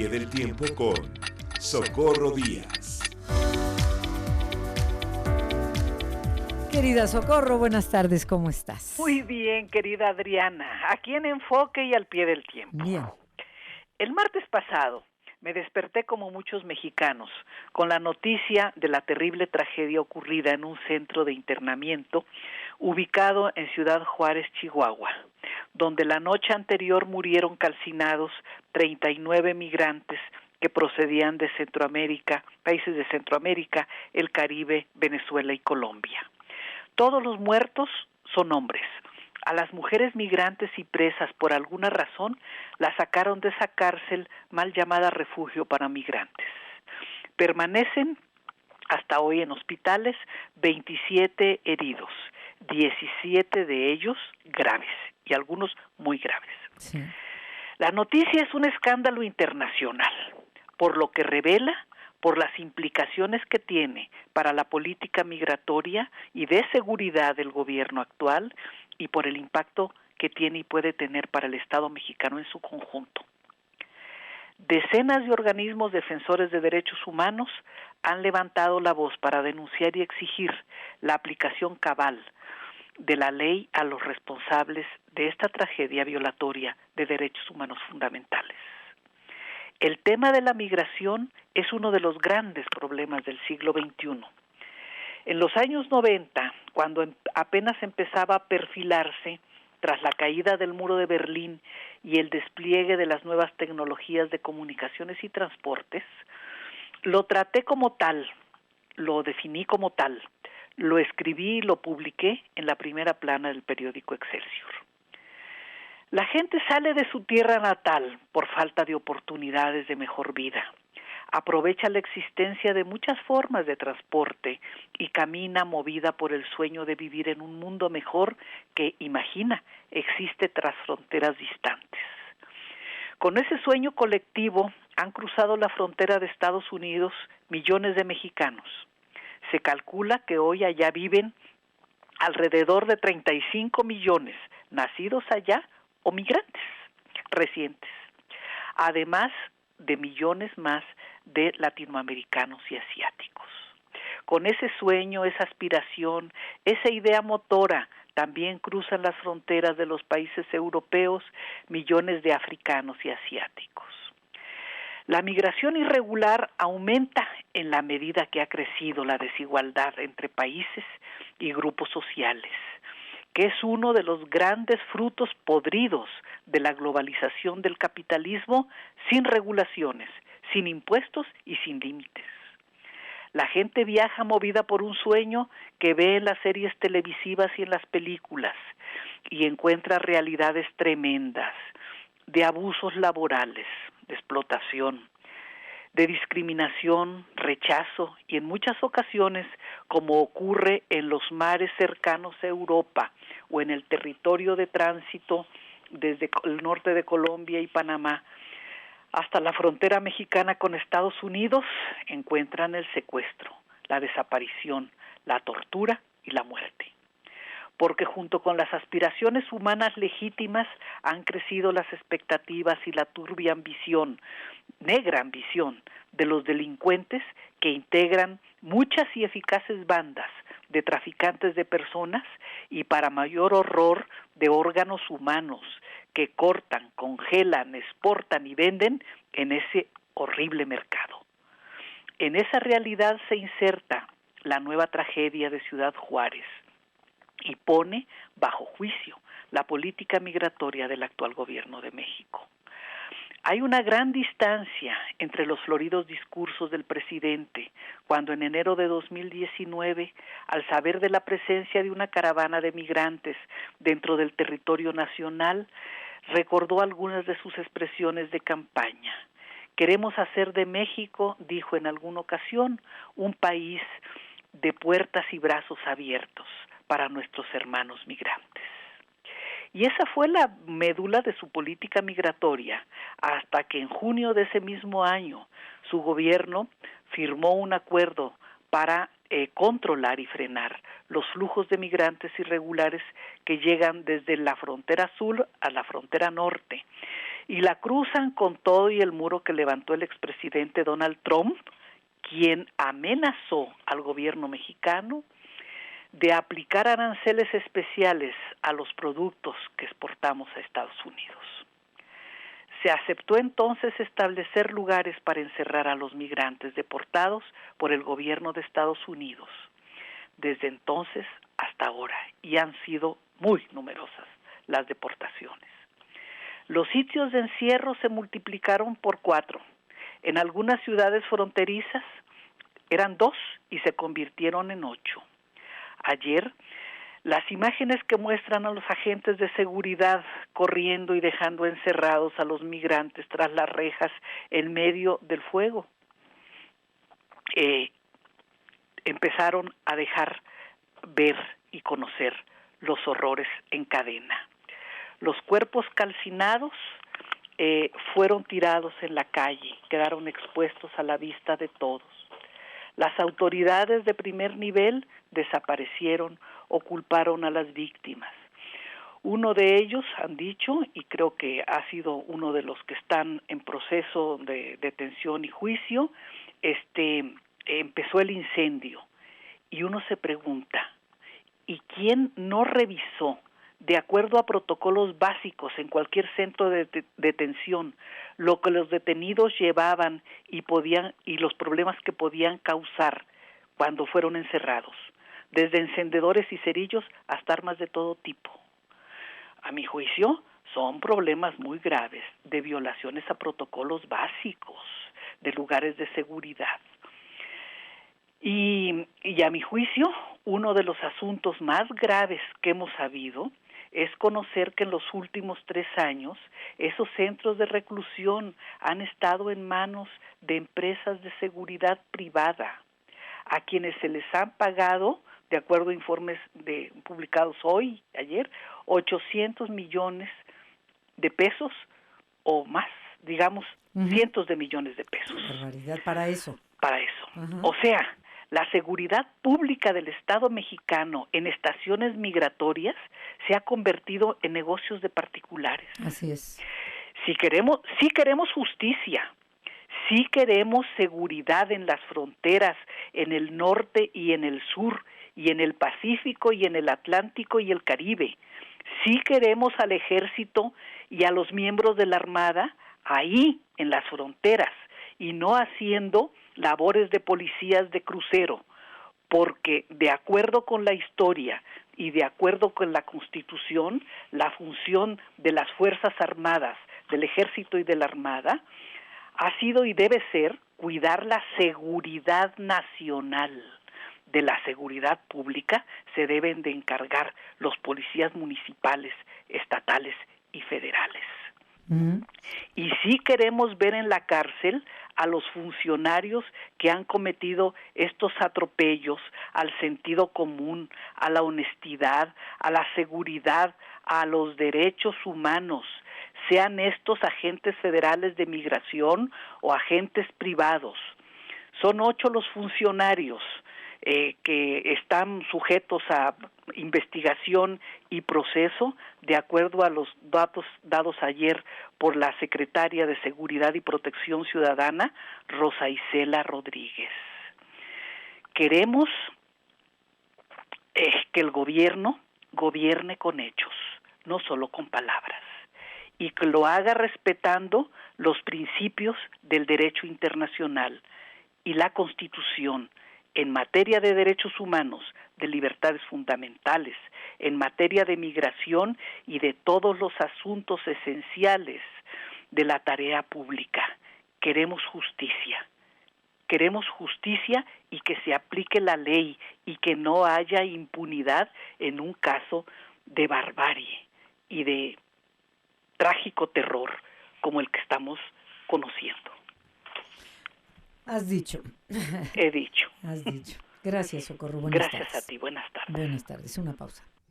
pie del tiempo con Socorro Díaz. Querida Socorro, buenas tardes, ¿cómo estás? Muy bien, querida Adriana, aquí en Enfoque y al pie del tiempo. Bien. El martes pasado me desperté como muchos mexicanos con la noticia de la terrible tragedia ocurrida en un centro de internamiento ubicado en Ciudad Juárez, Chihuahua, donde la noche anterior murieron calcinados 39 migrantes que procedían de Centroamérica, países de Centroamérica, el Caribe, Venezuela y Colombia. Todos los muertos son hombres. A las mujeres migrantes y presas por alguna razón las sacaron de esa cárcel mal llamada refugio para migrantes. Permanecen hasta hoy en hospitales 27 heridos, 17 de ellos graves y algunos muy graves. Sí. La noticia es un escándalo internacional, por lo que revela, por las implicaciones que tiene para la política migratoria y de seguridad del gobierno actual y por el impacto que tiene y puede tener para el Estado mexicano en su conjunto. Decenas de organismos defensores de derechos humanos han levantado la voz para denunciar y exigir la aplicación cabal de la ley a los responsables de esta tragedia violatoria de derechos humanos fundamentales. El tema de la migración es uno de los grandes problemas del siglo XXI. En los años 90, cuando apenas empezaba a perfilarse tras la caída del muro de Berlín y el despliegue de las nuevas tecnologías de comunicaciones y transportes, lo traté como tal, lo definí como tal, lo escribí y lo publiqué en la primera plana del periódico Excelsior. La gente sale de su tierra natal por falta de oportunidades de mejor vida. Aprovecha la existencia de muchas formas de transporte y camina movida por el sueño de vivir en un mundo mejor que, imagina, existe tras fronteras distantes. Con ese sueño colectivo han cruzado la frontera de Estados Unidos millones de mexicanos. Se calcula que hoy allá viven alrededor de 35 millones nacidos allá o migrantes recientes, además de millones más de latinoamericanos y asiáticos. Con ese sueño, esa aspiración, esa idea motora, también cruzan las fronteras de los países europeos millones de africanos y asiáticos. La migración irregular aumenta en la medida que ha crecido la desigualdad entre países y grupos sociales, que es uno de los grandes frutos podridos de la globalización del capitalismo sin regulaciones, sin impuestos y sin límites. La gente viaja movida por un sueño que ve en las series televisivas y en las películas y encuentra realidades tremendas de abusos laborales, de explotación, de discriminación, rechazo y en muchas ocasiones, como ocurre en los mares cercanos a Europa o en el territorio de tránsito desde el norte de Colombia y Panamá hasta la frontera mexicana con Estados Unidos, encuentran el secuestro, la desaparición, la tortura y la muerte. Porque junto con las aspiraciones humanas legítimas han crecido las expectativas y la turbia ambición, negra ambición, de los delincuentes que integran muchas y eficaces bandas de traficantes de personas y, para mayor horror, de órganos humanos que cortan, congelan, exportan y venden en ese horrible mercado. En esa realidad se inserta la nueva tragedia de Ciudad Juárez y pone bajo juicio la política migratoria del actual gobierno de México. Hay una gran distancia entre los floridos discursos del presidente cuando en enero de 2019, al saber de la presencia de una caravana de migrantes dentro del territorio nacional, recordó algunas de sus expresiones de campaña. Queremos hacer de México, dijo en alguna ocasión, un país de puertas y brazos abiertos para nuestros hermanos migrantes. Y esa fue la médula de su política migratoria, hasta que en junio de ese mismo año su gobierno firmó un acuerdo para controlar y frenar los flujos de migrantes irregulares que llegan desde la frontera sur a la frontera norte y la cruzan con todo y el muro que levantó el expresidente Donald Trump, quien amenazó al gobierno mexicano de aplicar aranceles especiales a los productos que exportamos a Estados Unidos. Se aceptó entonces establecer lugares para encerrar a los migrantes deportados por el gobierno de Estados Unidos. Desde entonces hasta ahora, y han sido muy numerosas las deportaciones. Los sitios de encierro se multiplicaron por 4. En algunas ciudades fronterizas eran 2 y se convirtieron en 8. Ayer, las imágenes que muestran a los agentes de seguridad corriendo y dejando encerrados a los migrantes tras las rejas en medio del fuego, empezaron a dejar ver y conocer los horrores en cadena. Los cuerpos calcinados fueron tirados en la calle, quedaron expuestos a la vista de todos. Las autoridades de primer nivel desaparecieron o culparon a las víctimas. Uno de ellos, han dicho, y creo que ha sido uno de los que están en proceso de detención y juicio, empezó el incendio. Y uno se pregunta, ¿y quién no revisó, de acuerdo a protocolos básicos en cualquier centro de detención, lo que los detenidos llevaban y los problemas que podían causar cuando fueron encerrados, desde encendedores y cerillos hasta armas de todo tipo? A mi juicio, son problemas muy graves de violaciones a protocolos básicos de lugares de seguridad. Y a mi juicio, uno de los asuntos más graves que hemos sabido es conocer que en los últimos 3 años esos centros de reclusión han estado en manos de empresas de seguridad privada, a quienes se les han pagado, de acuerdo a informes publicados ayer, 800 millones de pesos o más, digamos, cientos de millones de pesos. Barbaridad, para eso. Para eso. O sea, la seguridad pública del Estado mexicano en estaciones migratorias se ha convertido en negocios de particulares. Así es. Sí queremos justicia, sí queremos seguridad en las fronteras, en el norte y en el sur, y en el Pacífico y en el Atlántico y el Caribe. Sí queremos al ejército y a los miembros de la Armada ahí en las fronteras y no haciendo labores de policías de crucero, porque de acuerdo con la historia y de acuerdo con la Constitución, la función de las Fuerzas Armadas, del Ejército y de la Armada, ha sido y debe ser cuidar la seguridad nacional. De la seguridad pública se deben de encargar los policías municipales, estatales y federales. Y sí queremos ver en la cárcel a los funcionarios que han cometido estos atropellos al sentido común, a la honestidad, a la seguridad, a los derechos humanos, sean estos agentes federales de migración o agentes privados. Son 8 los funcionarios que están sujetos a investigación y proceso, de acuerdo a los datos dados ayer por la secretaria de Seguridad y Protección Ciudadana, Rosa Isela Rodríguez. Queremos que el gobierno gobierne con hechos, no solo con palabras, y que lo haga respetando los principios del derecho internacional y la Constitución, en materia de derechos humanos, de libertades fundamentales, en materia de migración y de todos los asuntos esenciales de la tarea pública. Queremos justicia y que se aplique la ley y que no haya impunidad en un caso de barbarie y de trágico terror como el que estamos conociendo. Has dicho. He dicho. Has dicho. Gracias, Socorro. Buenas tardes. Gracias a ti. Buenas tardes. Buenas tardes. Una pausa.